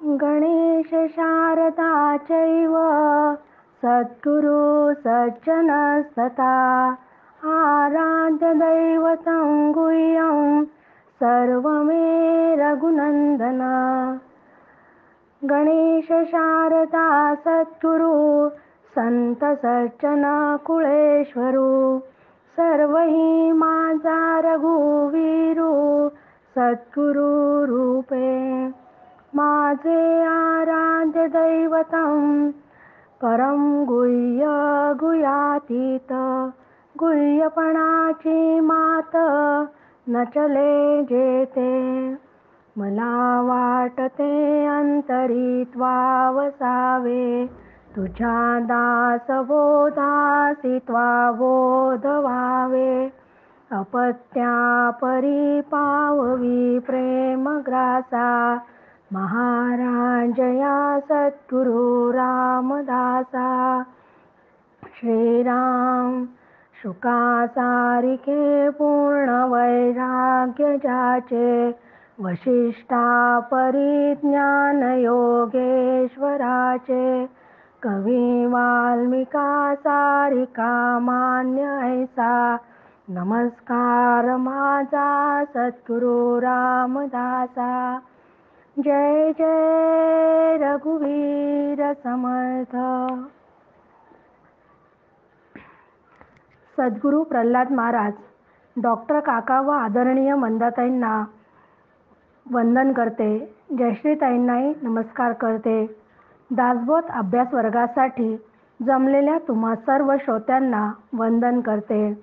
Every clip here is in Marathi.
गणेश शारदा चैव सद्गुरु सज्जनस्तथा आराध्य दैवतं गुह्यं सर्वमे रघुनंदन। गणेश शारदा सद्गुरु संत सज्जन कुळेश्वरू सर्वही माझा रघुवीरू सद्गुरु रूपे माझे आराध्य दैवतं परम गुह्य गुह्यातीत गुह्यपणाची मात न चले जेते मला वाटते अंतरी त्वा वसावे तुझ्या दास बोधासी त्वा बोध व्हावे अपत्या परी पाववी प्रेम ग्रासा महाराज या सद्गुरु रामदासा। श्रीराम शुकासारिखे पूर्ण वैराग्य जाचे वशिष्ठा परिज्ञान योगेश्वराचे कवी वाल्मिका सारिका मान्य ऐसा नमस्कार माझा सद्गुरु रामदासा। जय जय रघुवीर समर्थ। सद्गुरु प्रल्हाद महाराज डॉक्टर काका व आदरणीय मंदाताईंना वंदन करते। जयश्रीताईंनाही नमस्कार करते। दासबोध अभ्यास वर्गासाठी जमलेल्या तुम्हा सर्व श्रोत्यांना वंदन करते।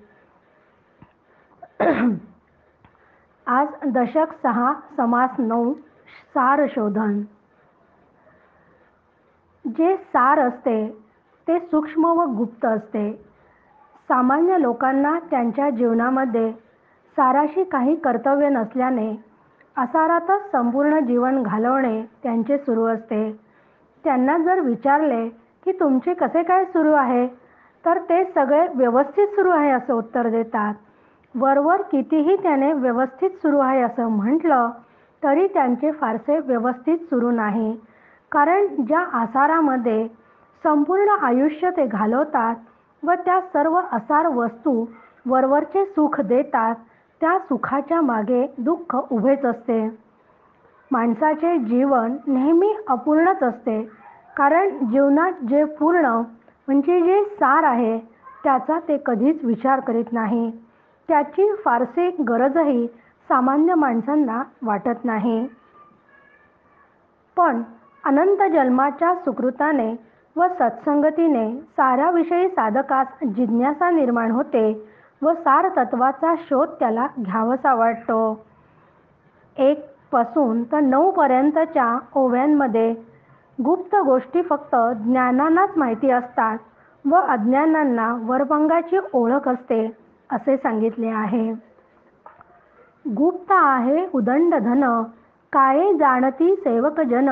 आज दशक 6 समास 9 सार शोधन। जे सार असते ते सूक्ष्म व गुप्त असते। सामान्य लोकांना त्यांच्या जीवनामध्ये साराशी काही कर्तव्य नसल्याने असारातच संपूर्ण जीवन घालवणे त्यांचे सुरू असते। त्यांना जर विचारले की तुमचे कसे काय सुरू आहे तर ते सगळे व्यवस्थित सुरू आहे असे उत्तर देतात। वरवर कितीही त्याने व्यवस्थित सुरू आहे असं म्हटलं तरी त्यांचे फारसे व्यवस्थित सुरू नाही, कारण ज्या आसारामध्ये संपूर्ण आयुष्य ते घालवतात व त्या सर्व आसार वस्तू वरवरचे सुख देतात त्या सुखाच्या मागे दुःख उभेच असते। माणसाचे जीवन नेहमी अपूर्णच असते, कारण जीवनात जे पूर्ण म्हणजे जे सार आहे त्याचा ते कधीच विचार करीत नाही। त्याची फारसे गरजही सामान्य माणसांना वाटत नाही। पण अनंत जन्माच्या सुकृताने व सत्संगतीने साऱ्याविषयी साधकास जिज्ञासा निर्माण होते व सार तत्वाचा शोध त्याला घ्यावासा वाटतो। 1 पासून तर 9 पर्यंतच्या ओव्यांमध्ये गुप्त गोष्टी फक्त ज्ञानांनाच माहिती असतात व अज्ञानांना वरभंगाची ओळख असते असे सांगितले आहे। गुप्त आहे उदंड धन काये जाणती सेवक जन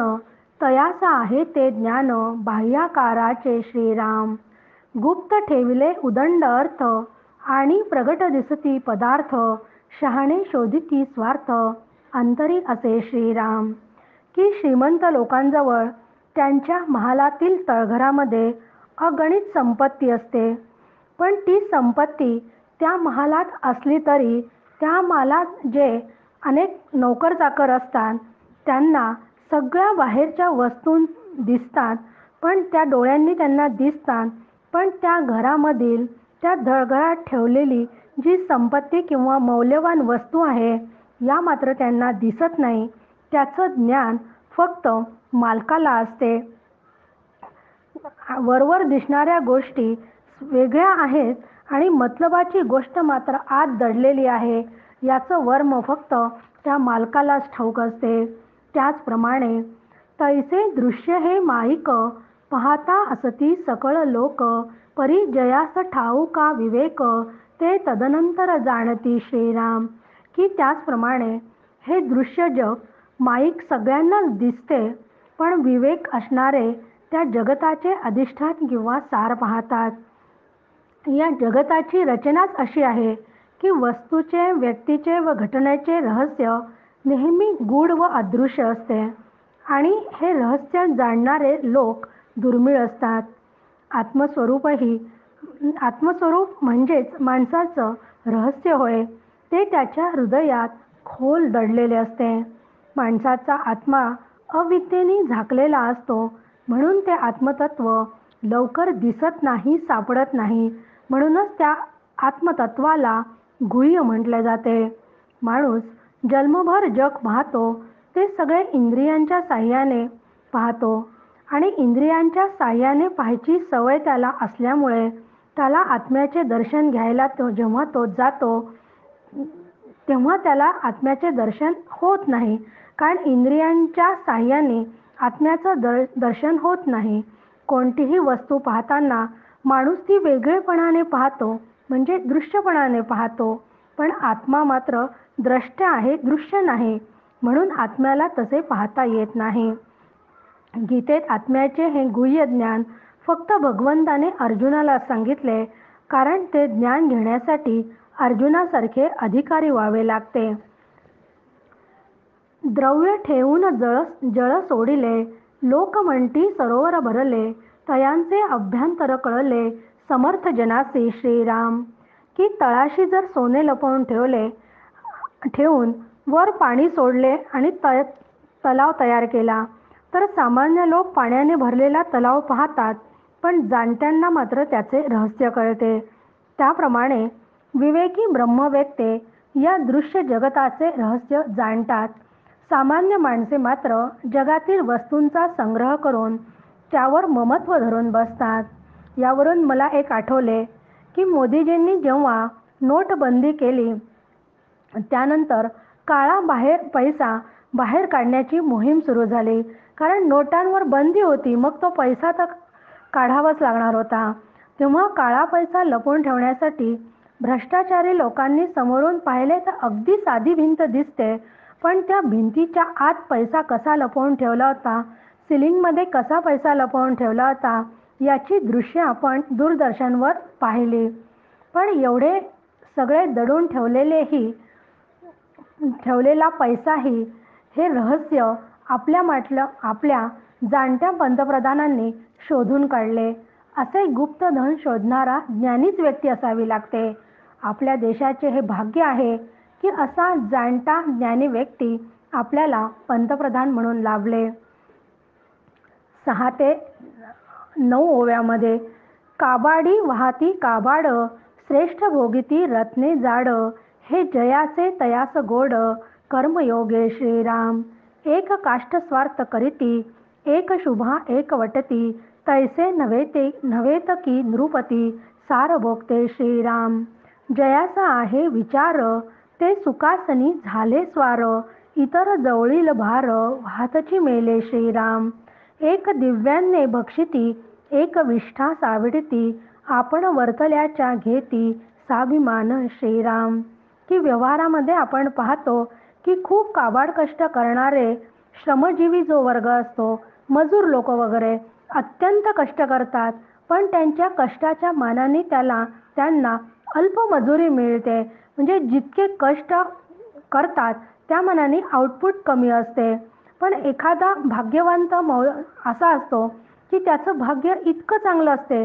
तयासा आहे ते ज्ञान बाह्याकाराचे श्रीराम। गुप्त ठेविले उदंड अर्थ आणि प्रगट दिसती पदार्थ शहाणे शोधिती स्वार्थ अंतरी असे श्रीराम। की श्रीमंत लोकांजवळ त्यांच्या महालातील तळघरामध्ये अगणित संपत्ती असते, पण ती संपत्ती त्या महालात असली तरी त्या महालात जे अनेक नोकर चाकर असतात त्यांना सगळ्या बाहेरच्या वस्तू दिसतात, पण त्या डोळ्यांनी त्यांना दिसतात, पण त्या घरामधील त्या तळघरात ठेवलेली जी संपत्ती किंवा मौल्यवान वस्तू आहे या मात्र त्यांना दिसत नाही। त्याचं ज्ञान फक्त मालकाला असते। वरवर दिसणाऱ्या गोष्टी वेगळ्या आहेत आणि मतलबाची गोष्ट मात्र आत दडलेली आहे याचं वर्म फक्त त्या मालकालाच ठाऊक असते। त्याचप्रमाणे तैसे दृश्य हे माईक पाहता असती सकळ लोक परिजयास ठाऊका विवेक ते तदनंतर जाणती श्रीराम। की त्याचप्रमाणे हे दृश्य जग माईक सगळ्यांनाच दिसते, पण विवेक असणारे त्या जगताचे अधिष्ठान किंवा सार पाहतात। या जगताची रचनाच अशी आहे की वस्तूचे व्यक्तीचे व घटनेचे रहस्य नेहमी गूढ व अदृश्य असते आणि हे रहस्य जाणणारे लोक दुर्मिळ असतात. आत्मस्वरूप म्हणजेच माणसाचं रहस्य होय. ते त्याच्या हृदयात खोल दडलेले असते. माणसाचा आत्मा अविद्येने झाकलेला असतो, म्हणून ते आत्मतत्व लवकर दिसत नाही, सापडत नाही. म्हणूनच त्या आत्मतत्वाला गुह्य म्हटले जाते. माणूस जन्मभर जग पाहतो ते सगळे इंद्रियांच्या साह्याने पाहतो आणि इंद्रियांच्या साह्याने पाहायची सवय त्याला असल्यामुळे त्याला आत्म्याचे दर्शन घ्यायला जेव्हा तो जातो तेव्हा त्याला आत्म्याचे दर्शन होत नाही. कारण इंद्रियांच्या साह्याने आत्म्याचं दर्शन होत नाही. कोणतीही वस्तू पाहताना माणूस ती वेगळेपणाने पाहतो, म्हणजे दृश्यपणाने पाहतो. पण आत्मा मात्र द्रष्टा आहे, दृश्य नाही. म्हणून आत्म्याला तसे पाहता येत नाही. गीतेत आत्म्याचे हे गुह्य ज्ञान फक्त भगवंताने अर्जुनाला सांगितले, कारण ते ज्ञान घेण्यासाठी अर्जुनासारखे अधिकारी व्हावे लागते. द्रव्य ठेवून जळ सोडिले, लोक म्हणती सरोवर भरले, तयांचे अभ्यंतर कळले, समर्थ जनासी श्रीराम. की तळाशी जर सोने लपवून ठेवून वर पाणी सोडले आणि तलाव तयार केला तर सामान्य लोक पाण्याने भरलेला तलाव पाहतात, पण जाणत्यांना मात्र त्याचे रहस्य कळते. त्याप्रमाणे विवेकी ब्रह्मवेत्ते या दृश्य जगताचे रहस्य जाणतात. सामान्य माणसे मात्र जगातील वस्तूंचा संग्रह करून त्यावर ममत्व धरून बसतात. यावरून मला एक आठवले की मोदीजींनी जेव्हा नोटबंदी केली त्यानंतर काळा पैसा बाहेर काढण्याची मोहीम सुरू झाली. कारण नोटांवर बंदी होती, मग तो पैसा तर काढावाच लागणार होता. तेव्हा काळा पैसा लपवून ठेवण्यासाठी भ्रष्टाचारी लोकांनी समोरून पाहिले तर अगदी साधी भिंत दिसते, पण त्या भिंतीच्या आत पैसा कसा लपवून ठेवला होता, सिलिंगमध्ये कसा पैसा लपवून ठेवला होता, याची दृश्य आपण दूरदर्शनवर पाहिली. पण एवढे सगळे दडून ठेवलेला पैसाही हे रहस्य आपल्या जाणत्या पंतप्रधानांनी शोधून काढले. असे गुप्त धन शोधणारा ज्ञानीच व्यक्ती असावी लागते. आपल्या देशाचे हे भाग्य आहे की असा जाणता ज्ञानी व्यक्ती आपल्याला पंतप्रधान म्हणून लाभले. 6 ते 9 ओव्यामध्ये काबाडी वाहती काबाड, श्रेष्ठ भोगिती रत्ने जाड, हे जयाचे तयास गोड, कर्मयोगे श्रीराम. एक काष्ट स्वार्थ करीती, एक शुभा एक वटती, तैसे नव्हेत की नृपती, सार भोगते श्रीराम. जयाचा आहे विचार, ते सुखासनी झाले स्वार, इतर जवळील भार, वाहतची मेले श्रीराम. एक दिव्यान्ने भक्षिती, एक विष्ठा साविडती, आपण वर्तल्याच्या घेती, स्वाभिमान श्रीराम. की व्यवहारामध्ये आपण पाहतो की खूप काबाड कष्ट करणारे श्रमजीवी जो वर्ग असतो, मजूर लोक वगैरे अत्यंत कष्ट करतात, पण त्यांच्या कष्टाच्या मानाने त्यांना अल्प मजुरी मिळते. म्हणजे जितके कष्ट करतात त्या मानाने आउटपुट कमी असते. पण एखादा भाग्यवंत असा असतो की त्याचं भाग्य इतकं चांगलं असते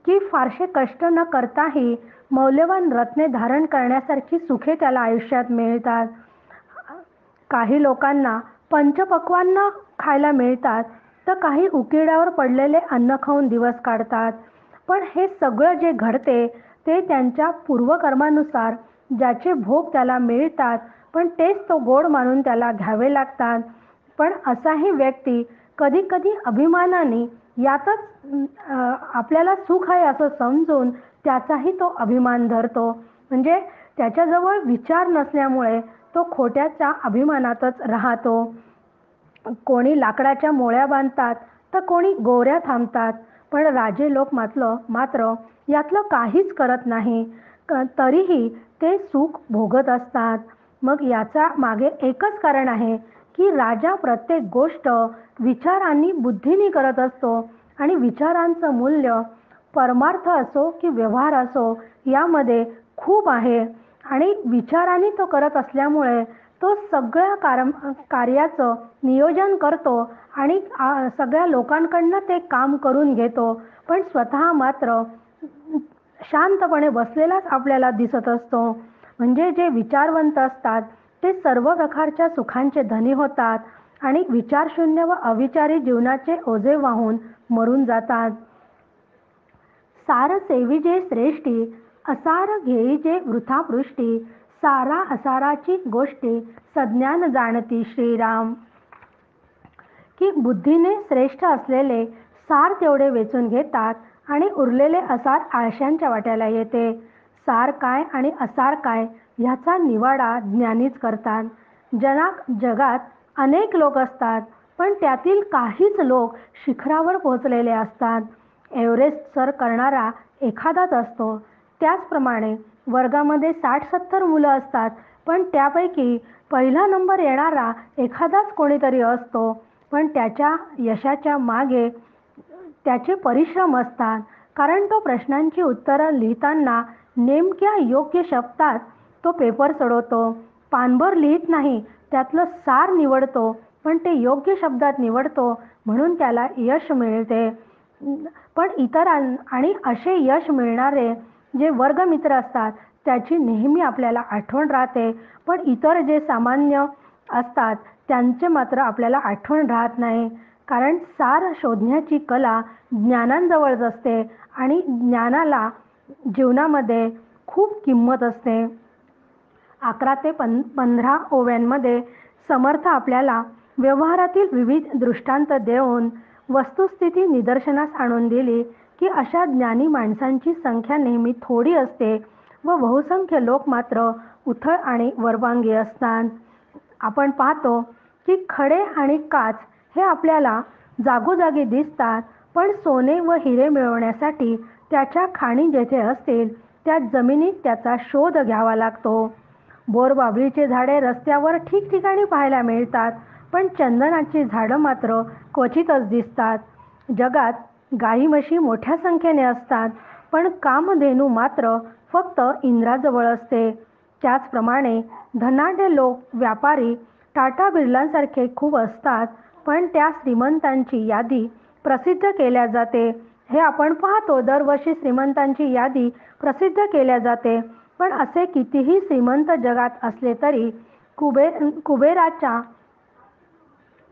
की फारसे कष्ट न करताही मौल्यवान रत्ने धारण करण्यासारखी सुखे त्याला आयुष्यात मिळतात. काही लोकांना पंचपक्वान्न खायला मिळतात, तर काही उकिरड्यावर पडलेले अन्न खाऊन दिवस काढतात. पण हे सगळं जे घडते ते त्यांच्या पूर्वकर्मानुसार ज्याचे भोग त्याला मिळतात, पण तेच तो गोड मानून त्याला घ्यावे लागतात. पण असाही व्यक्ती कधी कधी अभिमानाने यातच आपल्याला सुख आहे असं समजून त्याचाही तो अभिमान धरतो. म्हणजे त्याच्याजवळ विचार नसल्यामुळे तो खोट्याच्या अभिमानातच राहतो. कोणी लाकडाच्या मोळ्या बांधतात तर कोणी गोऱ्या थांबतात, पण राजे लोक मात्र यातलं काहीच करत नाही, तरीही ते सुख भोगत असतात. मग याचा मागे एकच कारण आहे की राजा प्रत्येक गोष्ट विचारांनी बुद्धीने करत असतो आणि विचारांचं मूल्य परमार्थ असो की व्यवहार असो यामध्ये खूप आहे आणि विचारांनी तो करत असल्यामुळे तो सगळ्या कार्याचं नियोजन करतो आणि सगळ्या लोकांकडनं ते काम करून घेतो, पण स्वतः मात्र शांतपणे बसलेलाच आपल्याला दिसत असतो. म्हणजे जे विचारवंत असतात ते सर्व प्रकारच्या सुखांचे धनी होतात आणि विचारशून्य व अविचारी जीवनाचे ओझे वाहून मरून जातात. सार सेविजे श्रेष्ठी, असार घेईजे वृथा पृष्टी, सारा असाराची गोष्टी, सज्ञान जाणती श्रीराम. की बुद्धीने श्रेष्ठ असलेले सार तेवढे वेचून घेतात आणि उरलेले असार आळशांच्या वाट्याला येते. सार काय आणि असार काय ह्याचा निवाडा ज्ञानीच करतात. जगात अनेक लोक असतात, पण त्यातील काहीच लोक शिखरावर पोहोचलेले असतात. एव्हरेस्ट सर करणारा एखादाच असतो. त्याचप्रमाणे वर्गामध्ये 60-70 मुलं असतात, पण त्यापैकी पहिला नंबर येणारा एखादाच कोणीतरी असतो. पण त्याच्या यशाच्या मागे त्याचे परिश्रम असतात, कारण तो प्रश्नांची उत्तरं लिहिताना नेमक्या योग्य शब्दात तो पेपर सोडवतो. पानभर लिहित नाही, त्यातलं सार निवडतो, पण ते योग्य शब्दात निवडतो म्हणून त्याला यश मिळते. पण आणि असे यश मिळणारे जे वर्गमित्र असतात त्याची नेहमी आपल्याला आठवण राहते, पण इतर जे सामान्य असतात त्यांचे मात्र आपल्याला आठवण राहत नाही. कारण सार शोधण्याची कला ज्ञानांजवळच असते आणि ज्ञानाला जीवनामध्ये खूप किंमत असते. 11 ते 15 ओव्यांमध्ये समर्थ आपल्याला व्यवहारातील विविध दृष्टांत देऊन वस्तुस्थिती निदर्शनास आणून दिली की अशा ज्ञानी माणसांची संख्या नेहमी थोडी असते व बहुसंख्य लोक मात्र उथळ आणि वर्वांगी असतात. आपण पाहतो की खडे आणि काच हे आपल्याला जागोजागी दिसतात, पण सोने व हिरे मिळवण्यासाठी त्याच्या खाणी जेथे असतील त्या जमिनीत त्याचा शोध घ्यावा लागतो. बोरबाबळीचे झाडे रस्त्यावर ठिकठिकाणी पाहायला मिळतात, पण चंदनाची झाडं मात्र क्वचितच दिसतात. जगात गाई म्हशी मोठ्या संख्येने असतात, पण कामधेनू मात्र फक्त इंद्राजवळ असते. त्याचप्रमाणे धनाढ्य लोक, व्यापारी, टाटा बिर्लांसारखे खूप असतात, पण त्या श्रीमंतांची यादी प्रसिद्ध केल्या जाते. हे आपण पाहतो, दरवर्षी श्रीमंतांची यादी प्रसिद्ध केल्या जाते, पण असे कितीही श्रीमंत जगात असले तरी कुबेराच्या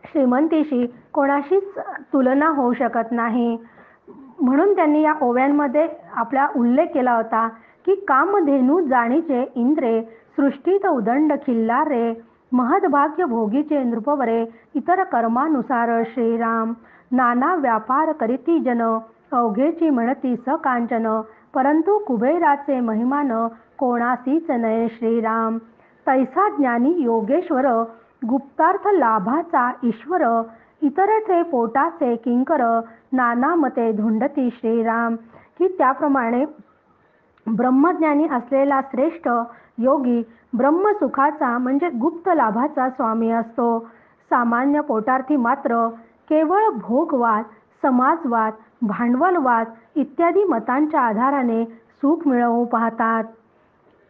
श्रीमंतीशी कोणाशीच तुलना होऊ शकत नाही. म्हणून त्यांनी या ओव्यांमध्ये आपला उल्लेख केला होता की कामधेनू जाणीचे इंद्रे, सृष्टीत उदंड खिल्लारे, महद्भाग्य भोगीचे नृपवरे, इतर कर्मानुसार श्रीराम. नाना व्यापार करीती जन, अवघेची म्हणती सकांचन, परंतु कुबेराचे महिमान कोणासीच नये श्रीराम. तैसा ज्ञानी योगेश्वर, गुप्तार्थ लाभाचा ईश्वर, इतरचे पोटाचे किंकर, नाना मते धुंडती श्रीराम. की त्याप्रमाणे ब्रह्मज्ञानी असलेला श्रेष्ठ योगी ब्रह्मसुखाचा म्हणजे गुप्त लाभाचा स्वामी असतो. सामान्य पोटार्थी मात्र केवळ भोगवाद, समाजवाद, भांडवलवाद इत्यादी मतांच्या आधाराने सुख मिळवू पाहतात.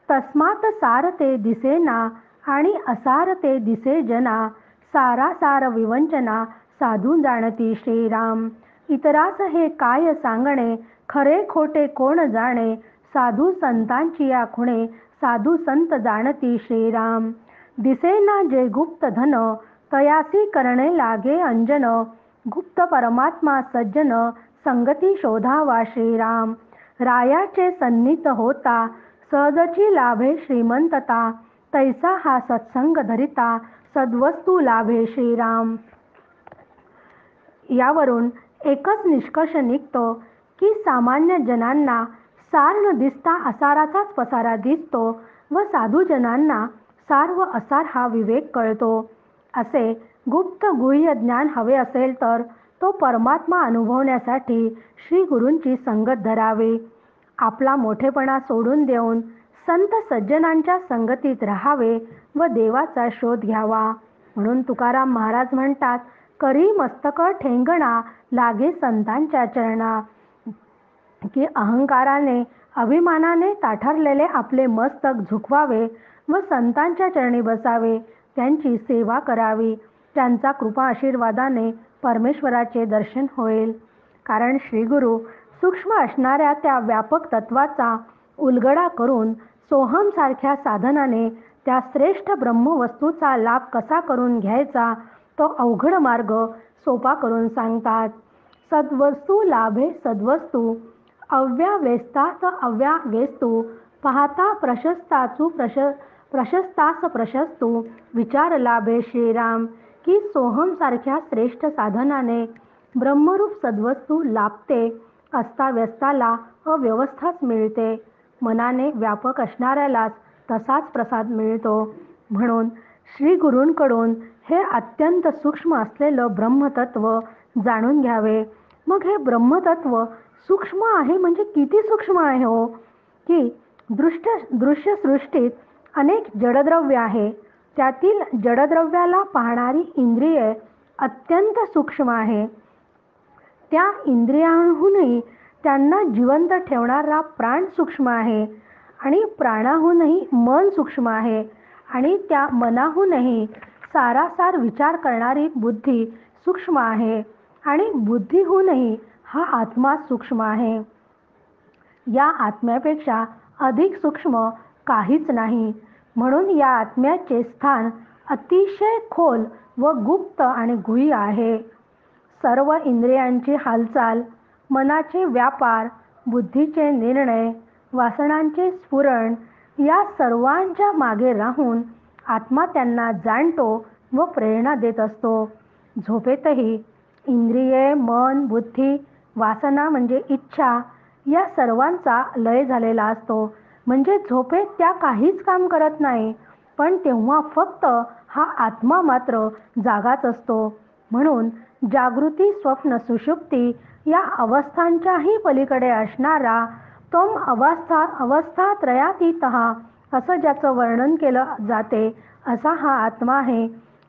तस्मात सार ते दिसेना आणि असार ते दिसे जना, सारासार विवंचना साधू जाणती श्रीराम. इतरास हे काय सांगणे, खरे खोटे कोण जाणे, साधू संतांची या खुणे, साधू संत जाणती श्रीराम. दिसेना जे गुप्त धन, तयासी करणे लागे अंजन, गुप्त परमात्मा सज्जन, संगती शोधावा श्रीराम. रायाचे सन्नित होता, सहजची लाभे श्रीमंतता, तैसा हा सत्संग धरिता, सद्वस्तू लाभे श्रीराम. यावरून एकच निष्कर्ष निघतो की सामान्य जनांना सार न दिसता असाराचाच पसारा दिसतो व साधूजनांना सार व असार हा विवेक कळतो. असे गुप्त गुह्य ज्ञान हवे असेल तर तो परमात्मा अनुभवण्यासाठी श्री गुरूंची संगत धरावी. आपला मोठेपणा सोडून देऊन संत सज्जनांच्या संगतीत राहावे व देवाचा शोध घ्यावा. म्हणून तुकाराम महाराज म्हणतात, करी मस्तक ठेंगणा, लागे संतांच्या चरणा. की अहंकाराने, अभिमानाने ताठरलेले आपले मस्तक झुकवावे व संतांच्या चरणी बसावे त्यांची सेवा करावी. त्यांचा कृपा आशीर्वादाने परमेश्वराचे दर्शन होईल. कारण श्रीगुरु सूक्ष्म असणाऱ्या त्या व्यापक तत्वाचा उलगडा करून सोहमसारख्या साधनाने त्या श्रेष्ठ ब्रह्मवस्तूचा लाभ कसा करून घ्यायचा तो अवघड मार्ग सोपा करून सांगतात. सद्वस्तू लाभे सद्वस्तू, अव्यावेस्ताच अव्यावेस्तू, पाहता प्रशस्तास प्रशस्तू, विचार लाभे श्रीराम. की सोहमसारख्या श्रेष्ठ साधनाने ब्रह्मरूप सद्वस्तू लाभते, अस्ताव्यस्ताला अव्यवस्थाच मिळते. मनाने व्यापक असणाऱ्यालाच तसाच प्रसाद मिळतो. म्हणून श्री गुरूंकडून हे अत्यंत सूक्ष्म असलेलं ब्रह्मतत्व जाणून घ्यावे. मग हे ब्रह्मतत्व सूक्ष्म आहे म्हणजे किती सूक्ष्म आहे हो? की दृश्य सृष्टीत अनेक जडद्रव्य आहे. त्यातील जडद्रव्याला पाहणारी इंद्रिये अत्यंत सूक्ष्म आहे. त्या इंद्रियांहूनही त्यांना जिवंत ठेवणारा प्राण सूक्ष्म आहे. आणि प्राणाहूनही मन सूक्ष्म आहे. आणि त्या मनाहूनही सारासार विचार करणारी बुद्धी सूक्ष्म आहे. आणि बुद्धीहूनही हा आत्मा सूक्ष्म आहे. या आत्म्यापेक्षा अधिक सूक्ष्म काहीच नाही. म्हणून या आत्म्याचे स्थान अतिशय खोल व गुप्त आणि गुह्य आहे. सर्व इंद्रियांची हालचाल, मनाचे व्यापार, बुद्धीचे निर्णय, वासनांचे स्फुरण या सर्वांच्या मागे राहून आत्मा त्यांना जाणतो व प्रेरणा देत असतो. झोपेतही इंद्रिये, मन, बुद्धी, वासना म्हणजे इच्छा या सर्वांचा लय झालेला असतो. म्हणजे झोपेत त्या काहीच काम करत नाही. पण तेव्हा फक्त हा आत्मा मात्र जागाच असतो. म्हणून जागृती, स्वप्न, सुषुप्ती या अवस्थांच्याही पलीकडे असणारा तोम अवस्थात्रयातीतः असं ज्याचं वर्णन केलं जाते असा हा आत्मा आहे.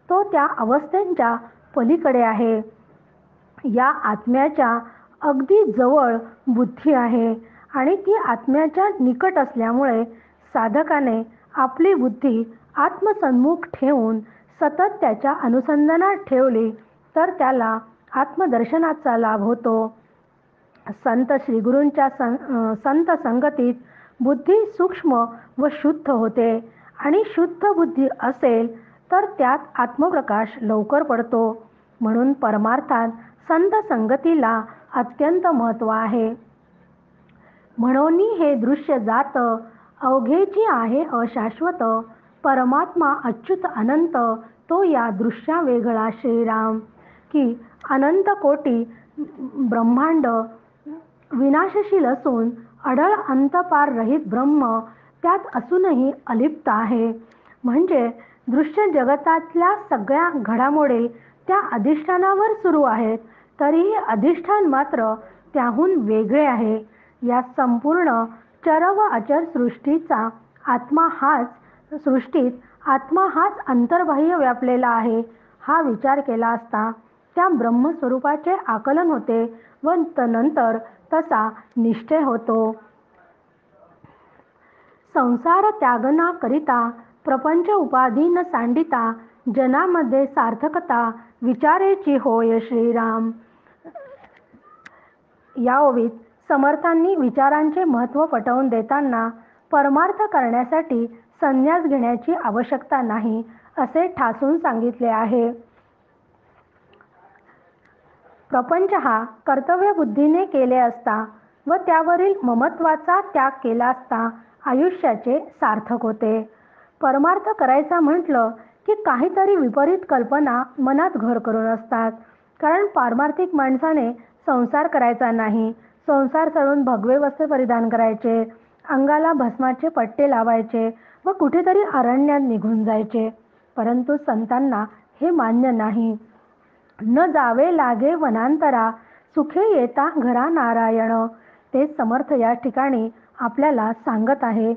तो त्या अवस्थांच्या पलीकडे आहे. या आत्म्याच्या अगदी जवळ बुद्धी आहे. आणि ती आत्म्याच्या निकट असल्यामुळे साधकाने आपली बुद्धी आत्मसन्मुख ठेवून सतत त्याच्या अनुसंधानात ठेवली तर त्याला आत्मदर्शनाचा लाभ होतो. संत श्रीगुरूंच्या संत संगतीत बुद्धी सूक्ष्म व शुद्ध होते. आणि शुद्ध बुद्धी असेल तर त्यात आत्मप्रकाश लवकर पडतो. म्हणून परमार्थात संत संगतीला अत्यंत महत्त्व आहे. म्हणून हे दृश्य जात अवघेची आहे अशाश्वत, परमात्मा अच्युत अनंत तो या दृश्या वेगळा श्रीराम. की अनंत कोटी ब्रह्मांड विनाशशील असून अढळ अंतपार रहित ब्रह्म त्यात असूनही अलिप्त आहे. म्हणजे दृश्य जगतातल्या सगळ्या घडामोडी त्या अधिष्ठानावर सुरू आहेत, तरीही अधिष्ठान मात्र त्याहून वेगळे आहे. या संपूर्ण चर व अचर सृष्टीत आत्मा हाच अंतर्बाह्य व्यापलेला आहे. हा विचार केला असता त्या ब्रह्मस्वरूपाचे आकलन होते व नंतर तसा निश्चय होतो. संसार त्यागना करिता प्रपंच उपाधी न सांडिता, जनामध्ये सार्थकता विचारेची होय श्रीराम. या ओवीत समर्थांनी विचारांचे महत्त्व पटवून देताना परमार्थ करण्यासाठी संन्यास घेण्याची आवश्यकता नाही असे ठासून सांगितले आहे. प्रपंच हा कर्तव्य बुद्धीने केले असता व त्यावरील ममत्वाचा त्याग केला असता आयुष्याचे सार्थक होते. परमार्थ करायचा म्हटलं की काहीतरी विपरीत कल्पना मनात घर करून असतात. कारण पारमार्थिक माणसाने संसार करायचा नाही. संसार सोडून भगवे वस्त्र परिधान करायचे, अंगाला भस्माचे पट्टे लावायचे व कुठेतरी अरण्यात निघून जायचे. परंतु संतांना हे मान्य नाही. न जावे लागे वनांतरा, सुखे येता घरा नारायण. ते समर्थ या ठिकाणी आपल्याला सांगत आहे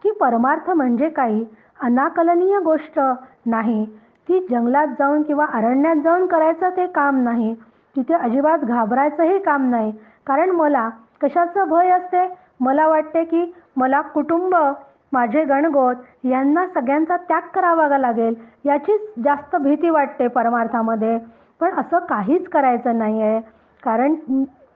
की परमार्थ म्हणजे काही अनाकलनीय गोष्ट नाही. ती जंगलात जाऊन किंवा अरण्यात जाऊन करायचं ते काम नाही. तिथे अजिबात घाबरायचंही काम नाही. कारण मला कशाचं भय असते? मला वाटते की मला कुटुंब माझे गणगोत यांना सगळ्यांचा त्याग करावा लागेल याची जास्त भीती वाटते परमार्थामध्ये. पण असं काहीच करायचं नाही आहे, कारण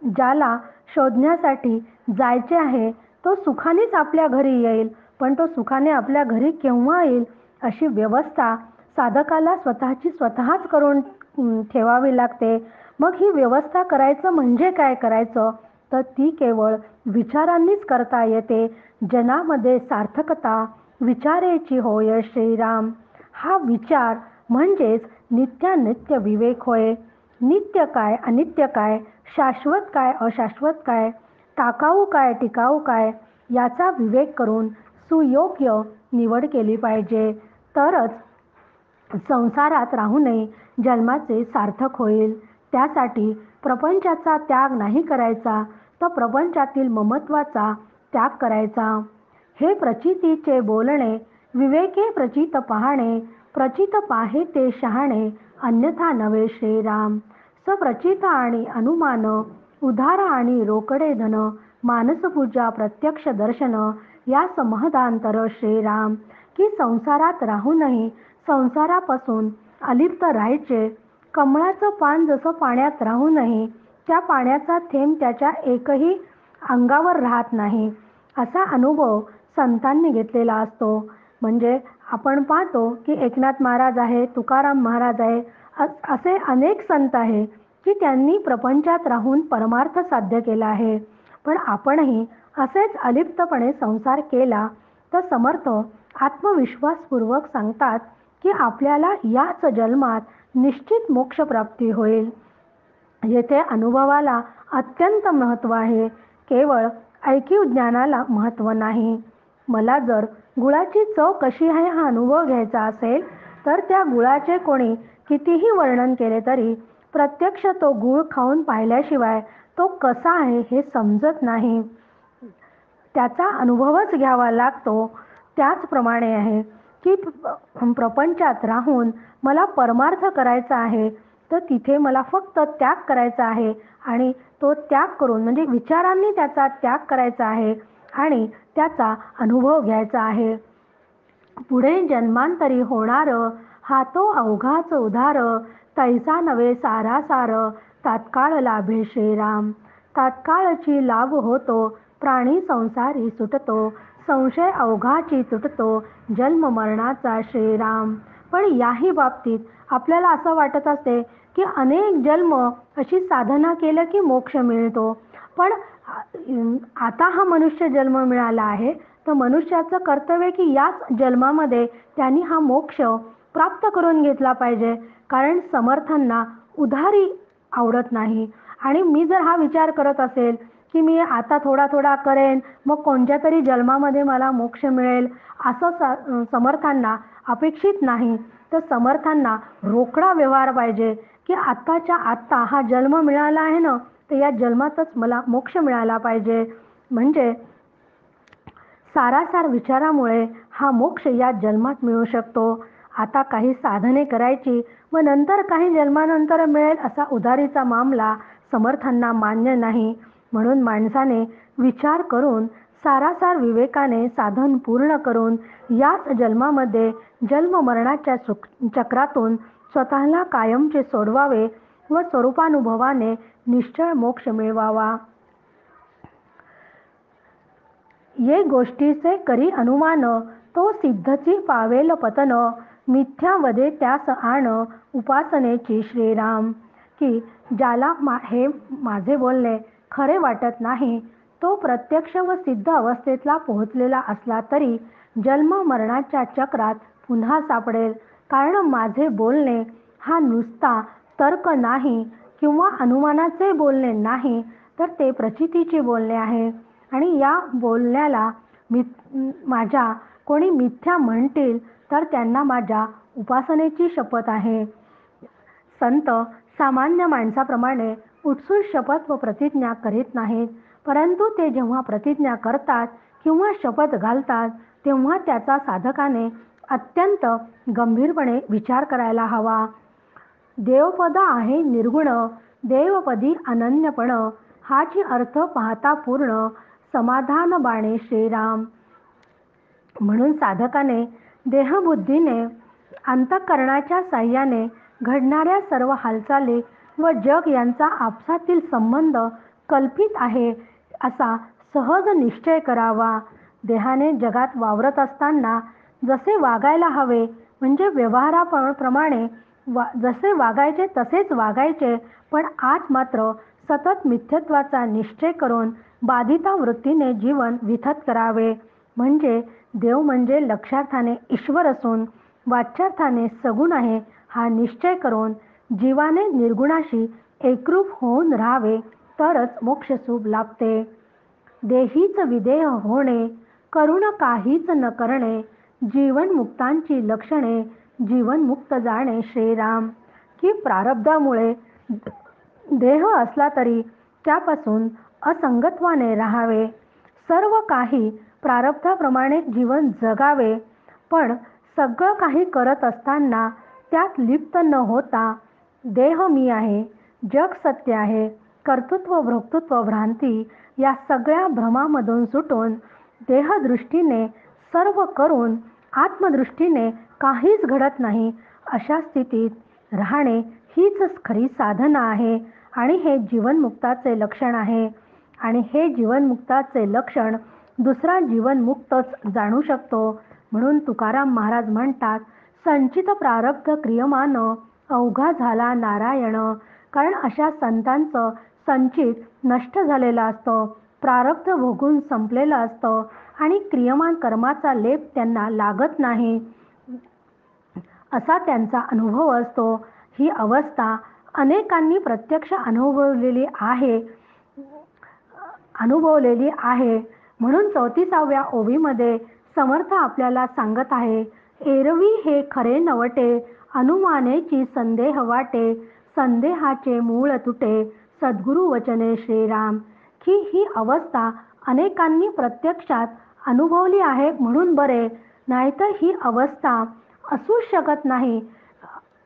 ज्याला शोधण्यासाठी जायचे आहे तो सुखानेच आपल्या घरी येईल. पण तो सुखाने आपल्या घरी केव्हा येईल अशी व्यवस्था साधकाला स्वतःच करून ठेवावी लागते. मग ही व्यवस्था करायचं म्हणजे काय करायचं, तर ती केवळ विचारांनीच करता येते. जनामध्ये सार्थकता विचारेची होय श्रीराम. हा विचार म्हणजेच नित्यानित्य विवेक होय. नित्य काय अनित्य काय, शाश्वत काय अशाश्वत काय, टाकाऊ काय टिकाऊ काय याचा विवेक करून सुयोग्य निवड केली पाहिजे. तरच संसारात राहूनही जन्माचे सार्थक होईल. त्यासाठी प्रपंचाचा त्याग नाही करायचा, तर प्रपंचातील ममत्वाचा त्याग करायचा. हे प्रचितीचे बोलणे विवेके प्रचित पाहणे, प्रचित पाहे ते शहाणे, अन्यथा नवे श्रीराम. सप्रचित आणि अनुमान, उधार आणि रोकडे धन, मानसपूजा प्रत्यक्ष दर्शन यास महदांतर श्रीराम. की संसारात राहूनही संसारापासून अलिप्त राहायचे. कमळाचं पान जसं पाण्यात राहूनही त्या पाण्याचा थेंब त्याच्या एकही अंगावर राहत नाही, असा अनुभव संतांनी घेतलेला असतो. म्हणजे आपण पाहतो की एकनाथ महाराज आहे, तुकाराम महाराज आहे, असे अनेक संत आहे की त्यांनी प्रपंचात राहून परमार्थ साध्य केला आहे. पण आपणही असेच अलिप्तपणे संसार केला तर समर्थ आत्मविश्वासपूर्वक सांगतात की आपल्याला याच जन्मात निश्चित मोक्षप्राप्ती होईल. येथे अनुभवाला अत्यंत महत्त्व आहे, केवळ ऐकीव ज्ञानाला महत्त्व नाही. मला जर गुळाची चव कशी आहे हा अनुभव घ्यायचा असेल तर त्या गुळाचे कोणी कितीही वर्णन केले तरी प्रत्यक्ष तो गुळ खाऊन पाहिल्याशिवाय तो कसा आहे हे समजत नाही. त्याचा अनुभवच घ्यावा लागतो. त्याचप्रमाणे आहे की प्रपंचात राहून मला परमार्थ करायचा आहे, तर तिथे मला फक्त त्याग करायचा आहे आणि तो त्याग करून म्हणजे विचारांनी त्याचा त्याग करायचा आहे आणि त्याचा अनुभव घ्यायचा आहे. पुढे जन्मांतरी होणार हा तो अवघाच उधार, तैसा नवे सारासार, तात्काळ लाभे श्रीराम. तात्काळची लाभ होतो, प्राणी संसारी सुटतो, संशय अवघाची तुटतो, जन्म मरणाचा श्रीराम. पण याही बाबतीत आपल्याला असं वाटत असते की अनेक जन्म अशी साधना केलं की मोक्ष मिळतो. पण आता हा मनुष्य जन्म मिळाला आहे, तर मनुष्याचं कर्तव्य की याच जन्मामध्ये त्यांनी हा मोक्ष प्राप्त करून घेतला पाहिजे. कारण समर्थांना उधारी आवडत नाही. आणि मी जर हा विचार करत असेल की मी आता थोडा थोडा करेन, मग कोणत्या तरी जन्मामध्ये मला मोक्ष मिळेल, असं समर्थांना अपेक्षित नाही. तर समर्थांना रोकडा व्यवहार पाहिजे की आत्ताच्या आत्ता हा जन्म मिळाला आहे ना, तर या जन्मातच मला मोक्ष मिळाला पाहिजे. म्हणजे सारासार विचारामुळे हा मोक्ष या जन्मात मिळू शकतो. आता काही साधने करायची व नंतर काही जन्मानंतर मिळेल असा उधारीचा मामला समर्थांना मान्य नाही. म्हणून माणसाने विचार करून सारासार विवेकाने साधन पूर्ण करून याच जन्मामध्ये जन्म मरणाच्या चक्रातून स्वतःला कायमचे सोडवावे व स्वरूपानुभवाने निश्चळ मोक्ष मिळवावा. ये गोष्टीचे करी अनुमान, तो सिद्धची पावेल पतन, मिथ्या वदे त्यास आण, उपासनेची श्रीराम. की ज्याला हे माझे बोलणे खरे वाटत नाही, तो प्रत्यक्ष व सिद्ध अवस्थेतला पोहोचलेला असला तरी जन्म मरणाच्या चक्रात पुन्हा सापडेल. कारण माझे बोलणे हा नुसता तर्क नाही किंवा अनुमानाचे बोलणे नाही, तर ते प्रचितीचे बोलणे आहे. आणि या बोलण्याला माझ्या कोणी मिथ्या म्हणतील तर त्यांना माझ्या उपासनेची शपथ आहे. संत सामान्य माणसाप्रमाणे उठसूट शपथ व प्रतिज्ञा करीत नाहीत, परंतु ते जेव्हा प्रतिज्ञा करतात किंवा शपथ घालतात तेव्हा त्याचा साधकाने अत्यंत गंभीरपणे विचार करायला हवा. देवपद आहे निर्गुण, देवपदी अनन्यपण, हाची अर्थ पाहता पूर्ण, समाधान बाणे श्रीराम. म्हणून साधकाने देहबुद्धीने अंतःकरणाच्या साह्याने घडणाऱ्या सर्व हालचाली व जग यांचा आपसातील संबंध कल्पित आहे असा सहज निश्चय करावा. देहाने जगात वावरत असताना जसे वागायला हवे म्हणजे व्यवहाराप्रमाणे जसे वागायचे तसेच वागायचे, पण आत मात्र सतत मिथ्यत्वाचा निश्चय करून बाधिता वृत्तीने जीवन विथत करावे. म्हणजे देव म्हणजे लक्षार्थाने ईश्वर असून वाच्यार्थाने सगुण आहे हा निश्चय करून जीवाने निर्गुणाशी एकरूप होऊन राहावे, तरच मोक्षशुभ लाभते. देहीच विदेह होणे, करुण काहीच न करणे, जीवनमुक्तांची लक्षणे, जीवनमुक्त जाणे श्रीराम. की प्रारब्धामुळे देह असला तरी त्यापासून असंगत्वाने राहावे, सर्व काही प्रारब्धाप्रमाणे जीवन जगावे, पण सगळं काही करत असताना त्यात लिप्त न होता देह मी आहे, जग सत्य आहे, कर्तृत्व भोक्तृत्व भ्रांती या सगळ्या भ्रमामधून सुटून देहदृष्टीने सर्व करून आत्मदृष्टीने काहीच घडत नाही अशा स्थितीत राहणे हीच खरी साधना आहे आणि हे जीवनमुक्ताचे लक्षण आहे. आणि हे जीवनमुक्ताचे लक्षण दुसरा जीवनमुक्तच जाणू शकतो. म्हणून तुकाराम महाराज म्हणतात, संचित प्रारब्ध क्रियमान अवघा झाला नारायण. कारण अशा संतांचं संचित नष्ट झालेलं असतं, प्रारब्ध भोगून संपलेलं असतं आणि क्रियमान कर्माचा लेप त्यांना लागत नाही असा त्यांचा अनुभव असतो. ही अवस्था अनेकांनी प्रत्यक्ष अनुभवलेली आहे. म्हणून 34व्या ओवीमध्ये समर्थ आपल्याला सांगत आहे, एरवी हे खरे नवटे, अनुमानेची संदेह वाटे, संदेहाचे मूळ तुटे, सद्गुरु वचने श्रीराम. की ही अवस्था अनेकांनी प्रत्यक्षात अनुभवली आहे म्हणून बरे, नाहीतर ही अवस्था असूच शकत नाही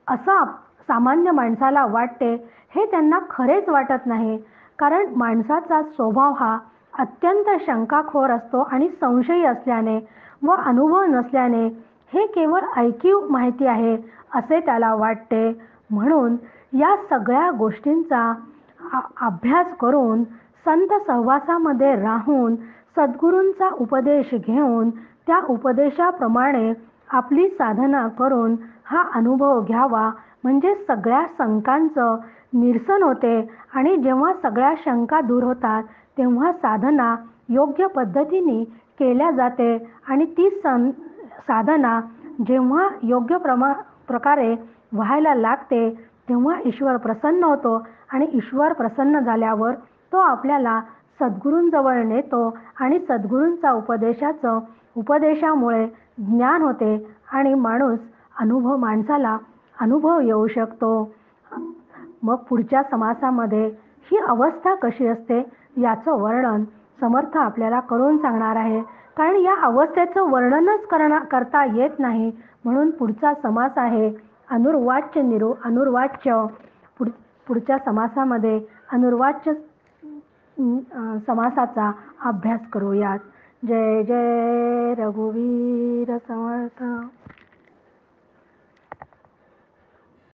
असं सामान्य माणसाला वाटते. हे त्यांना खरेच वाटत नाही, कारण माणसाचा स्वभाव हा अत्यंत शंकाखोर असतो आणि संशयी असल्याने व अनुभव नसल्याने हे केवळ ऐकीव माहिती आहे असे त्याला वाटते. म्हणून या सगळ्या गोष्टींचा अभ्यास करून संत सहवासामध्ये राहून सद्गुरूंचा उपदेश घेऊन त्या उपदेशाप्रमाणे आपली साधना करून हा अनुभव घ्यावा, म्हणजे सगळ्या शंकांचं निरसन होते. आणि जेव्हा सगळ्या शंका दूर होतात तेव्हा साधना योग्य पद्धतीने केल्या जाते आणि ती साधना जेव्हा योग्य प्रकारे व्हायला लागते तेव्हा ईश्वर प्रसन्न होतो आणि ईश्वर प्रसन्न झाल्यावर तो आपल्याला सद्गुरूंजवळ नेतो आणि सद्गुरूंचा उपदेशामुळे ज्ञान होते आणि माणसाला अनुभव येऊ शकतो. मग पुढच्या समासामध्ये ही अवस्था कशी असते याचं वर्णन समर्थ आपल्याला करून सांगणार आहे. कारण या अवस्थेचं वर्णनच करता येत नाही. म्हणून पुढचा समास आहे अनुर्वाच्य अनुर्वाच्य. पुढच्या समासामध्ये अनुर्वाच्य समासाचा अभ्यास करूयात. जय जय रघुवीर समर्थ.